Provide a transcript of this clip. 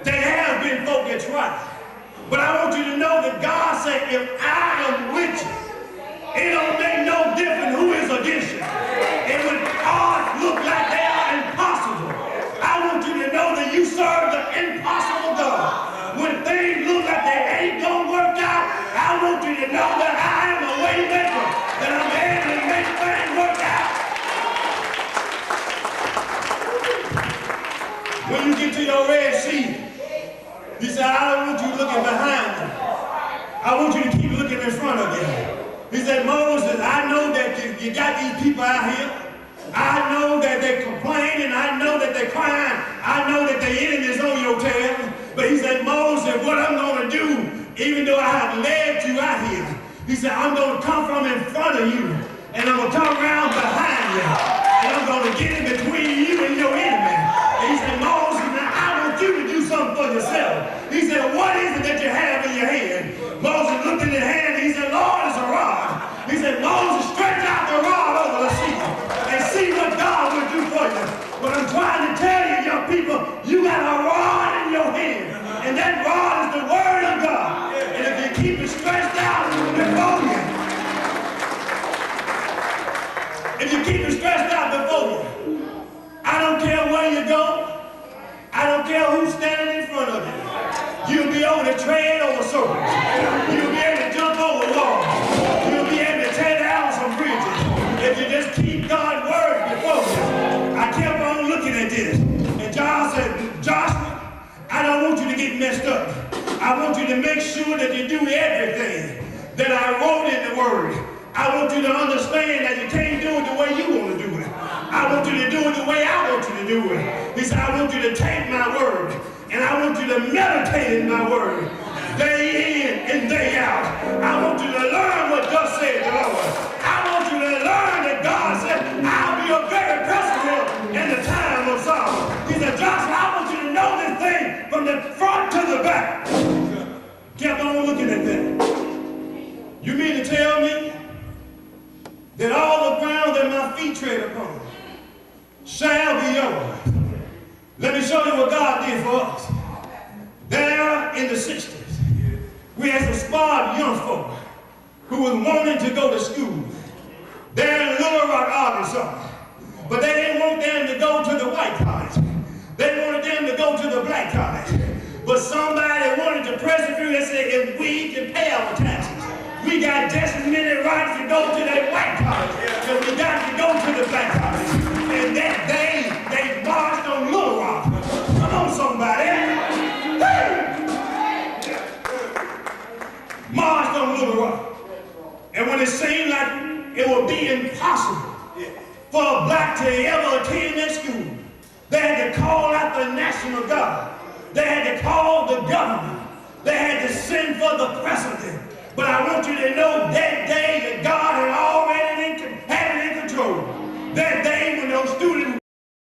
There have been folk that tried. But I want you to know that God said, if I am with you, it don't make no difference who is against you. And when odds look like they are impossible, I want you to know that you serve the impossible God. When things look like they ain't gonna work out, I want you to know that I am a way maker, that I'm able to make things work out. When you get to your Red Sea, he said, I don't want you looking behind you. I want you to keep looking in front of you. He said, Moses, I know that you got these people out here. I know that they're complaining. I know that they're crying. I know that the enemy's on your tail. But he said, Moses, what I'm going to do, even though I have led you out here, he said, I'm going to come from in front of you, and I'm going to come around behind you, and I'm going to get in between you and your enemy. And he said, Moses, now I want you to do something for yourself. He said, what is it that you have in your hand? Moses looked in his hand, and he said, Lord, it's a rod. He said, Moses, stretch out the rod over the sea and see what God will do for you. But I'm trying to tell you, young people, you got a rod in your hand, and that rod is the word of God. And if you keep it stretched out before you, if you keep it stretched out before you, I don't care where you go. I don't care who's standing in front of you. You'll be able to tread over serpents. You'll be able to jump over walls. You'll be able to tear down some bridges. If you just keep God's word before you. I kept on looking at this. And John said, Joshua, I don't want you to get messed up. I want you to make sure that you do everything that I wrote in the word. I want you to understand that you can't do it the way you want to do it. I want you to do it the way I want you to do it. He said, I want you to take my word, and I want you to meditate in my word, day in and day out. I want you to learn what thus said the Lord. I want you to learn that God said, I'll be a very present help in the time of sorrow. He said, Joshua, I want you to know this thing from the front to the back. Kept on looking at that. You mean to tell me that all the ground that my feet tread upon shall be yours? Let me show you what God did for us. There in the 60s, we had some smart young folk who was wanting to go to school. There in Little Rock, Arkansas. But they didn't want them to go to the white college. They wanted them to go to the black college. But somebody wanted to press it through and say, if we can pay our taxes, we got just as many rights to go to that white college as we got to go to the black college. And that day, they marched on Little Rock. Come on, somebody. Marched on Little Rock. And when it seemed like it would be impossible for a black to ever attend that school, they had to call out the national guard. They had to call the governor. They had to send for the president. But I want you to know that day that God had